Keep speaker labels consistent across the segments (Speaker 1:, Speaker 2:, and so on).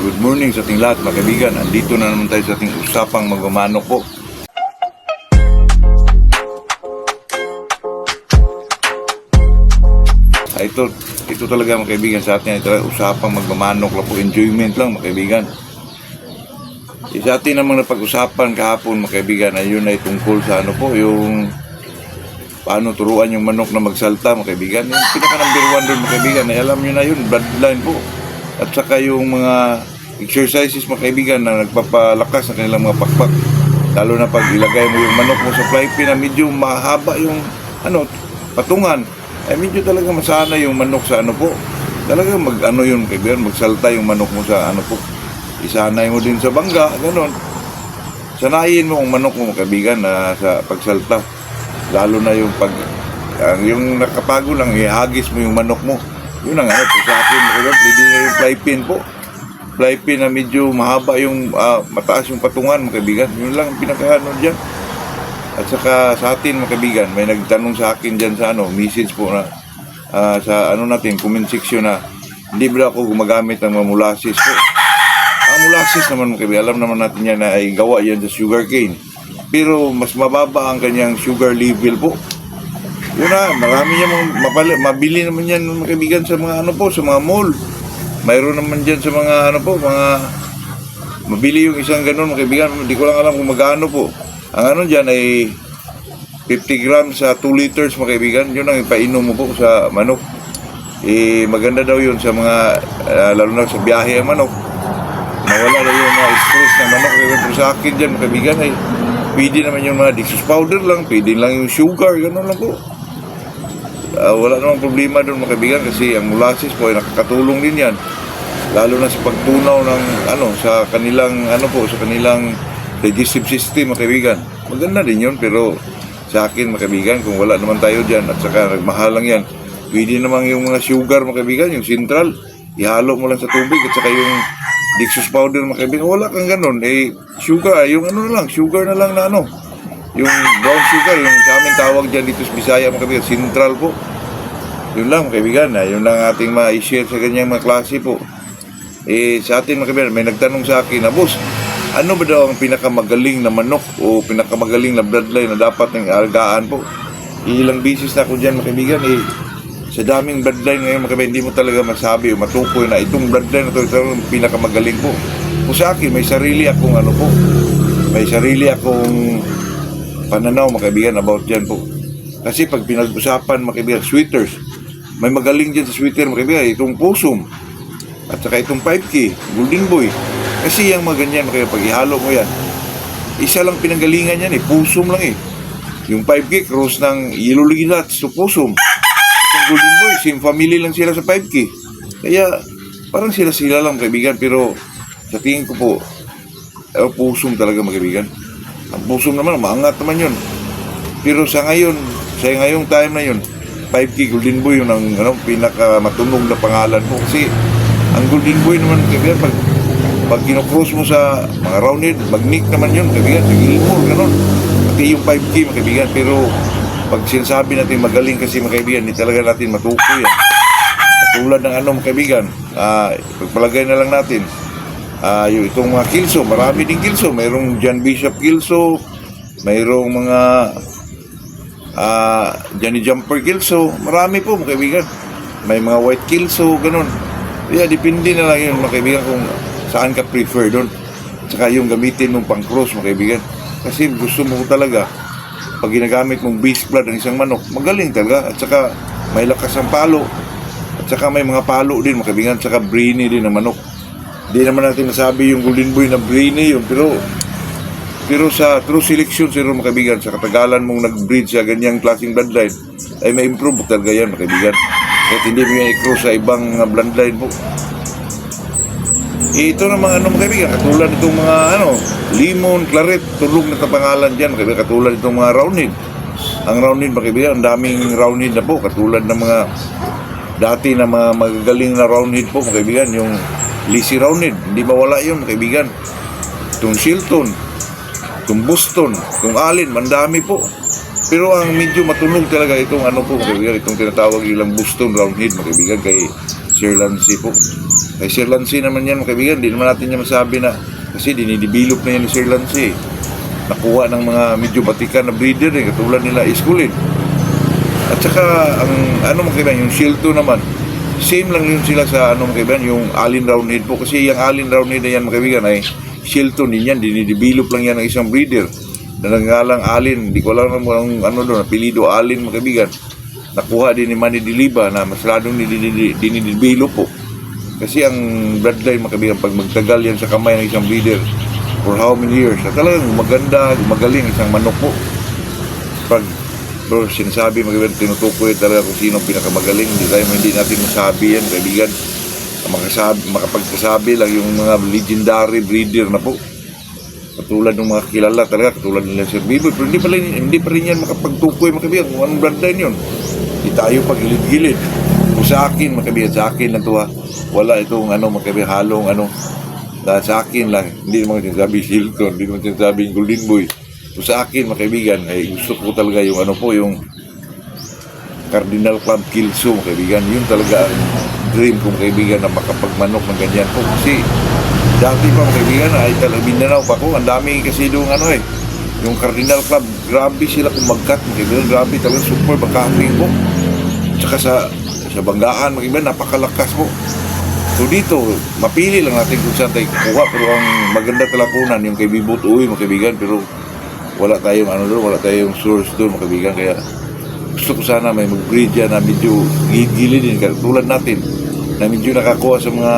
Speaker 1: Good morning sa ating lahat mga kaibigan. Andito na naman tayo sa ating usapang magmamanok po. Ito talaga mga kaibigan sa atin. Ito usapang magmamanok lang po. Enjoyment lang mga kaibigan. Sa atin namang napag-usapan kahapon mga kaibigan ay yun ay tungkol sa yung paano turuan yung manok na magsalta mga kaibigan. Yung pinaka number 1 doon mga kaibigan ay alam nyo na yun, bloodline po. At saka yung mga exercises mga kaibigan na nagpapalakas ng kanilang mga pakpak. Lalo na pag ilagay mo yung manok mo sa fly pin na medyo mahaba yung patungan, ay medyo talaga masana yung manok sa po. Talaga yun kaibigan, magsalta yung manok mo sa po. Isanay mo din sa bangga, gano'n. Sanayin mo ang manok mo kaibigan na sa pagsalta. Lalo na yung yung nakapago lang, ihagis mo yung manok mo. Yun ang sa akin, hindi na yung fly pin po. Fly pin na medyo mahaba yung mataas yung patungan mga kaibigan. Yun lang ang pinakaano dyan. At saka sa atin mga kaibigan, may nagtanong sa akin dyan sa message po na sa natin, comment section na hindi ba ako gumagamit ng mga molasses po. Ang molasses naman mga kaibigan, alam naman natin yan na ay gawa yan sa sugarcane. Pero mas mababa ang kanyang sugar level po. Yun na, marami niya mabili naman yan mga kaibigan sa mga sa mga mall. Mayroon naman dyan sa mga mabili yung isang ganun mga kaibigan. Hindi ko lang alam kung magkano po. Ang dyan ay 50 grams sa 2 liters mga kaibigan. Yun ang ipainom mo po sa manok. Maganda daw yun sa mga lalo na sa biyahe ang manok. Nawala daw yung mga stress na manok. Pero sa akin dyan mga kaibigan ay pwede naman yung mga Dextrose powder lang, pwede lang yung sugar, gano'n lang po. Wala namang problema doon mga kaibigan kasi ang molasses po ay nakakatulong din yan. Lalo na sa pagtunaw ng sa kanilang sa kanilang digestive system mga kaibigan. Maganda din yun pero sa akin mga kaibigan kung wala naman tayo dyan at saka nagmahal lang yan, pwede naman yung mga sugar mga kaibigan, yung central, ihalo mo lang sa tubig at saka yung Dextrose powder mga kaibigan, wala kang ganun. Sugar, yung sugar na lang na yung brown sugar, yung sa amin tawag dyan dito sa Bisaya mga kaibigan, central po. Yun lang mga kaibigan, yun lang ating ma-share sa ganyang mga klase po. Sa atin mga kaibigan, may nagtanong sa akin na, boss, ano ba daw ang pinakamagaling na manok o pinakamagaling na bloodline na dapat ng alagaan po? Ilang bisis na ako dyan mga kaibigan, sa daming bloodline ngayon mga kaibigan, hindi mo talaga masabi o matukoy na itong bloodline na ito ang pinakamagaling po. Kung sa akin, may sarili akong may sarili akong pananaw mga kaibigan about dyan po. Kasi pag pinag-usapan mga kaibigan, sweaters, may magaling dyan sa sweater mga kaibigan, itong Possum at saka itong 5K, Golden Boy. Kasi yung mga ganyan mga kaibigan, pag ihalo mo yan, isa lang pinanggalingan yan Possum lang Yung 5K, cross ng Yellow Lignats to Possum. Golden Boy, same family lang sila sa 5K. Kaya, parang sila lang kaibigan. Pero, sa tingin ko po, Possum talaga mga kaibigan. Ang Possum naman, maangat naman yun. Pero sa ngayong time na yun, 5K Golden Boy yun ang pinakamatunog na pangalan mo. Kasi, ang Golden Boy naman kaibigan, pag kinocross mo sa mga roundhead, magnik naman yun kaibigan, Gilmore, gano'n. Pati yung 5K mga kaibigan, pero pag sinasabi natin magaling kasi mga kaibigan, hindi talaga natin matukoy yan. Tulad ng mga kaibigan, pagpalagay na lang natin, yung itong mga kilso, marami din kilso. Mayroong John Bishop kilso, mayroong mga Johnny Jumper kilso, marami po mga kaibigan. May mga white kilso, ganun. Kaya depende na lang yun mga kaibigan kung saan ka prefer doon. Tsaka yung gamitin mong pang-cross mga kaibigan. Kasi gusto mo talaga pag ginagamit mong beast blood ng isang manok, magaling talaga. At saka may lakas ang palo. At saka may mga palo din mga kaibigan. At saka brainy din ang manok. Hindi naman natin nasabi yung Golden Boy na brainy yun. Pero sa true selection siguro mga kaibigan, sa katagalan mong nag-breed sa ganyang klaseng bloodline, ay may improve talaga yan mga kaibigan. At hindi mo yan i-cross sa ibang bloodline po. Ito na mga mga kaibigan, katulad itong mga limon, claret, tulog na pangalan dyan, kaibigan, katulad itong mga roundhead. Ang roundhead, mga kaibigan, ang daming roundhead na po, katulad ng mga dati na mga magagaling na roundhead po, mga kaibigan, yung Lizzie roundhead, hindi mawala yun, mga kaibigan. Itong Shilton, itong Boston, itong Allen, mandami po. Pero ang medyo matunog talaga itong po, mga kaibigan, itong tinatawag ilang Boston roundhead, mga kaibigan, kay Sir Lancy po. Kay Sir Lance naman yan mga kaibigan, di naman natin niya masabi na kasi dinidevelop na yan ni Sir Lance. Nakuha ng mga medyo batikan na breeder katulad nila Iskulin. At saka ang ano mga kaibigan, yung Shield 2 naman, same lang yun sila sa ano mga kaibigan, yung Alin Roundhead po. Kasi yung Alin Roundhead na yan mga kaibigan ay Shield 2 din yan, dinidevelop lang yan ng isang breeder. Na nangalang Alin, hindi ko alam kung ano doon, apelido Alin mga kaibigan. Nakuha din ni Manny Diliba na mas ladong dinidevelop po. Kasi ang bloodline mga kaibigan, pag magtagal yan sa kamay ng isang breeder for how many years, at talagang maganda, magaling isang manok po. Pag bro, sinasabi mga kaibigan, tinutukoy talaga kung sino pinakamagaling. Hindi natin masabi yan kaibigan. Makapagkasabi lang yung mga legendary breeder na po. Katulad ng mga kilala talaga, katulad nila Sir Biboy. Pero hindi pa rin yan makapagtukoy mga kaibigan kung anong bloodline yun. Hindi tayo pagilid-gilid. Kung sa akin mga kaibigan, sa akin lang to ha. Wala itong ano mga kaibigan, halong ano. Dahil sa akin lang, hindi naman sinasabi Hilton, hindi naman sinasabi Golden Boy. Kung sa akin mga kaibigan, ay gusto ko talaga yung ano po, yung Cardinal Club Kilso mga kaibigan. Yun talaga ang dream kong kaibigan na makapagmanok ng ganyan po. Kasi dati pa mga kaibigan, ay talagang Mindanao pa ko. Ang dami kasi doon ano yung Cardinal Club, grabe sila kumagkat mga kaibigan. Grabe talaga, super bakating po. Tsaka sa Banggaan mga kaibigan, napakalakas po. So dito, mapili lang natin kung saan tayo kukuha. Pero ang maganda talakunan, yung kay Bibot Uy mga kaibigan. Pero wala tayong ano doon, wala tayong source doon mga kaibigan. Kaya gusto ko sana may mag-breed dyan na medyo gilid din. Tulad natin, na medyo nakakuha sa mga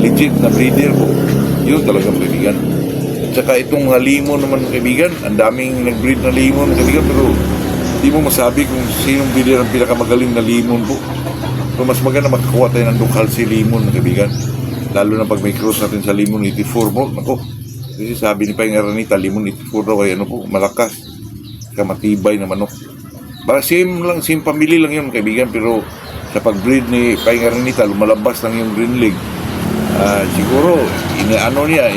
Speaker 1: legit na breeder po. Yun talaga mga kaibigan. At saka itong mga limon naman mga kaibigan, ang daming nag-breed na limon mga kaibigan. Pero hindi mo masabi kung sinong breeder ang pinakamagaling na limon po. So mas maganda makakuha tayo ng Ducal si limon mga kaibigan. Lalo na pag may cross natin sa limon 84 po. Nako, kasi sabi ni Paing Aranita, limon 84 daw ay ano po, malakas. Saka matibay na manok. Same family lang yun kaibigan, pero sa pag-breed ni Paing Aranita, lumalabas lang yung green leg. Siguro, inaano niya,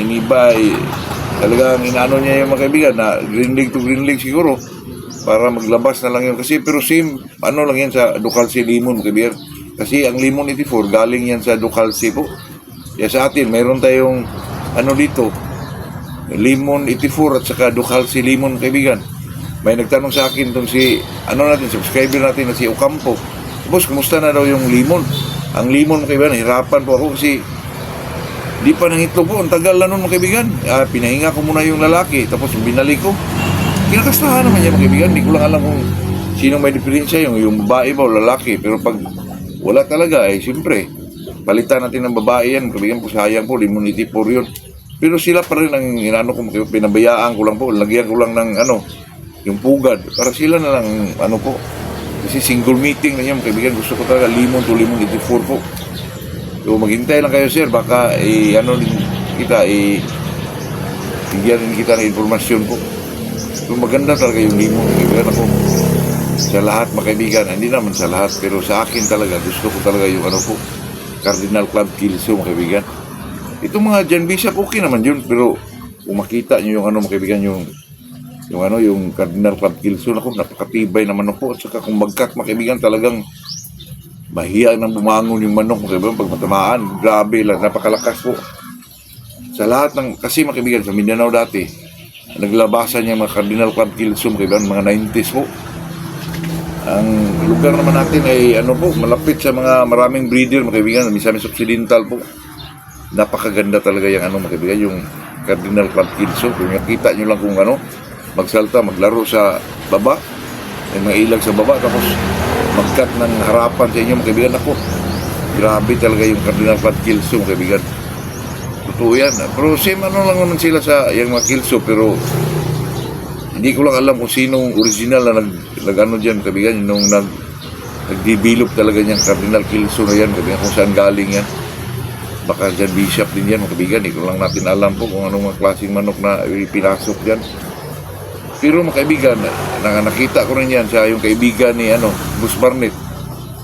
Speaker 1: talagang inaano niya yung mga kaibigan na green leg to green leg siguro para maglabas na lang yun. Kasi pero same, ano lang yan sa Ducal si limon kaibigan. Kasi ang limon 84, galing yan sa Ducal si po. Kaya sa atin, mayroon tayong ano dito, limon 84 at saka Ducal si limon kaibigan. May nagtanong sa akin itong subscriber natin na si Ocampo. Boss, kumusta na daw yung limon? Ang limon kaibigan, hirapan po ako kasi di pa nangitlog po. Ang tagal na nun mga kaibigan. Pinahinga ko muna yung lalaki, tapos binalik ko. Kinakastahan naman niya mga kaibigan. Hindi ko lang alam kung sino may diferensya, yung babae ba o lalaki. Pero pag wala talaga, siyempre, palitan natin ng babae yan. Kaibigan po, sayang po, limon 84 yun. Pero sila pa rin ang inano ko, pinabayaan ko lang po, lagyan ko lang ng yung pugad, para sila na lang po, kasi single meeting na yan kaibigan. Gusto ko talaga limon to limon 84 po. So maghintay lang kayo sir, baka din kita bigyan din kita ng informasyon po. So maganda talaga yung limon kaibigan ako. Sa lahat mga kaibigan, hindi naman sa lahat, pero sa akin talaga, gusto ko talaga yung po, Cardinal Club Kilso mga kaibigan. Itong mga Jan Bishop, okay naman yun, pero kung makita nyo yung mga kaibigan, yung Cardinal Club Kilso, napakatibay na manok po. At saka kung magkat mga kaibigan, talagang mahiya nang bumangon yung manok mga kaibigan. Pag matamaan, grabe lang, napakalakas po. Sa lahat kasi mga kaibigan, sa Mindanao dati, naglabasan niya mga Cardinal Club Kilso mga kaibigan, mga 90s po. Ang lugar naman natin ay malapit sa mga maraming breeder mga kaibigan, Misamis Occidental po. Napakaganda talaga yung mga kaibigan, yung Cardinal Club Kilso. Kung nakita nyo lang kung magsalta, maglaro sa baba, may mga ilag sa baba, tapos magkat ng harapan sa inyo mga kaibigan. Ako, grabe talaga yung Cardinal Club Kilso mga kaibigan. Totoo yan. Pero same lang naman sila sa yung mga Kilso, pero hindi ko lang alam kung sinong original na dyan kaibigan, nung nag-develop talaga niyang Cardinal Kilso na yan kaibigan, kung saan galing yan. Baka dyan Bishop din yan mga kaibigan. Hindi ko lang natin alam po kung anong mga klaseng manok na pinasok dyan. Pero mga kaibigan, nakita ko rin yan sa yung kaibigan ni Bruce Barnett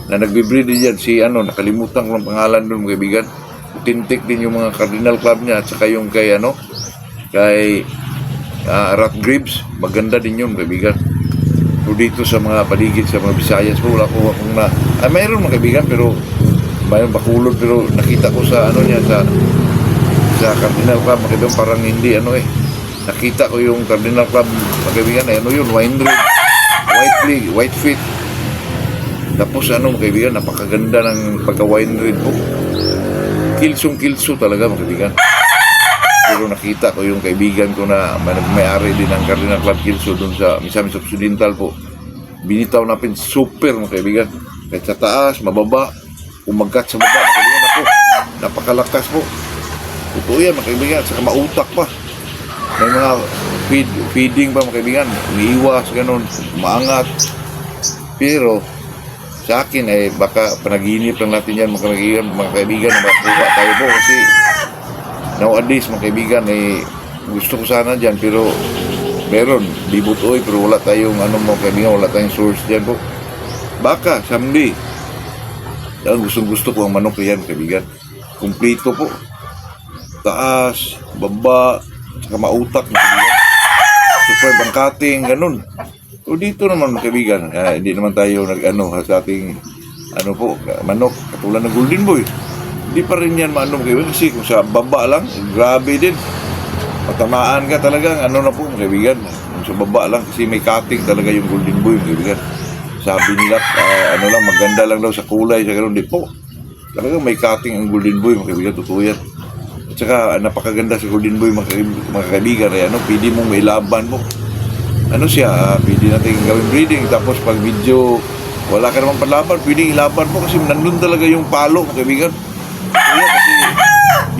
Speaker 1: na nagbe-breed din yan nakalimutan ko ng pangalan doon mga kaibigan. Authentic din yung mga Cardinal Club niya at saka yung kay Ratgrapes, maganda din yun kaibigan. So dito sa mga paligid sa mga Visayas po, wala ko akong mayroon mga kaibigan, pero Bayan Bacolod, pero nakita ko sa ano niya sa Cardinal Club mga kaibigan, parang hindi ano eh. Nakita ko yung Cardinal Club mga kaibigan, ano yun, wine red, white feet. Tapos ano mga kaibigan, napakaganda ng pagka wine red po. Kilso talaga mga kaibigan. Pero nakita ko yung kaibigan ko na may-ari din ng Cardinal Club Kilso doon sa Misamis Occidental po. Binitaw natin super mga kaibigan. Kahit sa taas, mababa, umagat sa baba mga kaibigan. Ako, napakalakas po. Totoo yan mga kaibigan, saka mautak pa. May mga feeding pa mga kaibigan, umiiwas, ganun, maangat. Pero sa akin ay baka panaginip lang natin yan mga kaibigan na makuha tayo po kasi nowadays mga kaibigan ay gusto ko sana dyan pero meron, bibutoy pero wala tayong ano mga kaibigan, wala tayong source dyan po. Baka someday yan, gusto ko ang manok yan kaibigan, kumplito po, taas, baba, saka mautak mga kaibigan, super bangkating, ganun. So dito naman mga kaibigan, hindi naman tayo nag-ano sa ating ano po, manok, katulad ng Golden Boy. Hindi pa rin yan maano mga kaibigan kasi kung sa baba lang, grabe din. Matamaan ka talagang ano na po mga kaibigan. Kung sa baba lang kasi may cutting talaga yung Golden Boy mga kaibigan. Sabi nila, ano lang, maganda lang daw sa kulay, sa gano'n. Di po. Talagang may cutting ang Golden Boy mga kaibigan, totoo yan. At saka napakaganda sa Golden Boy mga kaibigan. Ay, ano, pwede mong may laban mo. Ano siya, pwede natin gawin breeding. Tapos pag video wala ka naman panlaban, pwede ilaban mo kasi nandun talaga yung palo mga kaibigan. Kaya kasi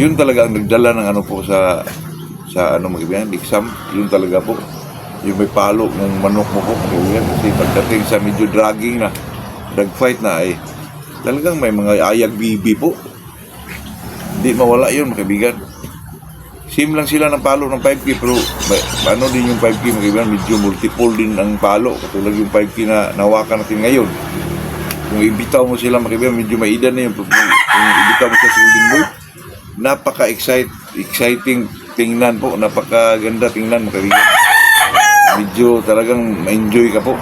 Speaker 1: yun talaga ang nagdala ng ano po sa ano mga kaibigan, exam, yun talaga po. Yung may palo ng manok mo po mga kaibigan. Kasi pagdating sa medyo dragging na, drag fight na ay talagang may mga ayag bibi po. Hindi mawala yun mga kaibigan. Same lang sila ng palo ng 5K pero ano din yung 5K mga kaibigan, medyo multiple din ang palo katulad yung 5K na nawakan natin ngayon. Kung ibitaw mo sila mga kaibigan, medyo may edad na yun. Kung ibitaw mo sa Golden Boy, napaka-exciting tingnan po, napakaganda tingnan mga kaibigan. Medyo talagang ma-enjoy ka po.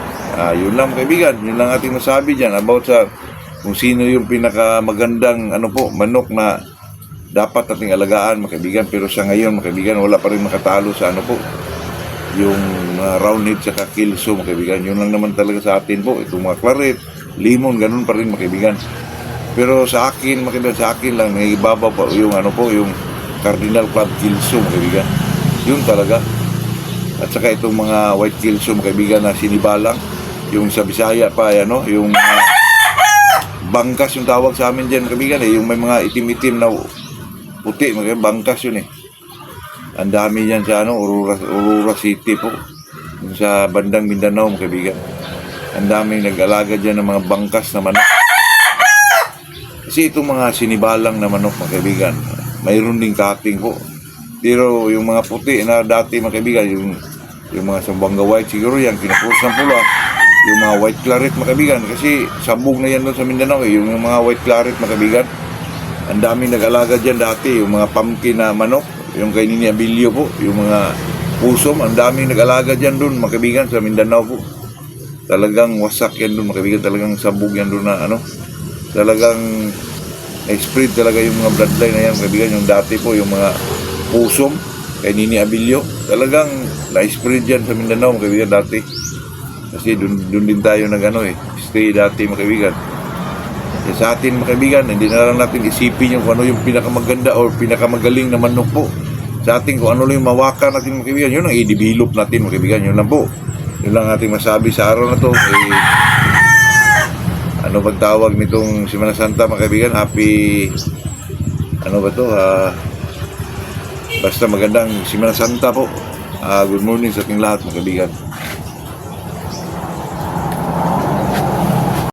Speaker 1: Yun lang mga kaibigan, yun lang ating masabi dyan about sa kung sino yung pinakamagandang ano po, manok na dapat nating alagaan mga kaibigan. Pero sa ngayon mga kaibigan, wala pa rin makatalo sa ano po, yung roundhead sa Kilso mga kaibigan. Yun lang naman talaga sa atin po, itong mga claret, limon, ganun pa rin mga kaibigan. Pero sa akin mga kaibigan, sa akin lang naibabaw pa yung ano po, yung Cardinal Club Kilso mga kaibigan. Yun talaga. At saka itong mga white Kilso mga kaibigan na sinibalang, yung sa Bisaya pa ano, yung bangkas yung tawag sa amin dyan mga kaibigan yung may mga itim-itim na puti, mga bangkas yun Ang dami yan sa ano, Aurora City po. Sa bandang Mindanao mga kaibigan. Ang daming nag-alaga dyan ng mga bangkas na manok. Kasi itong mga sinibalang na manok mga kaibigan, mayroon ding cutting po. Pero yung mga puti na dati mga kaibigan, yung mga Sambanga White, siguro yan, kinapos ng pula. Yung mga white claret mga kaibigan, kasi sabog na yan doon sa Mindanao yung mga white claret mga kaibigan. Ang daming nag-alaga dyan dati, yung mga pumpkin na manok, yung kay Nini Abilio po, yung mga pusom, ang daming nag-alaga dyan doon mga kaibigan sa Mindanao po. Talagang wasak yan doon mga kaibigan, talagang sabog yan doon na ano, talagang na-spread talaga yung mga bloodline na yan mga kaibigan, yung dati po, yung mga pusom, kay Nini Abilio, talagang na-spread yan sa Mindanao mga kaibigan dati. Kasi doon din tayo stay dati mga kaibigan. Sa atin mga kaibigan, hindi na lang natin isipin yung kung ano yung pinakamaganda o pinakamagaling na manok po. Sa atin kung ano lang yung mawaka natin mga kaibigan, yun ang i-develop natin mga kaibigan, yun lang po. Yun lang ating masabi sa araw na to. Ano bang tawag nitong Semana Santa mga kaibigan? Happy, ano ba to? Basta magandang Semana Santa po. Good morning sa ating lahat mga kaibigan.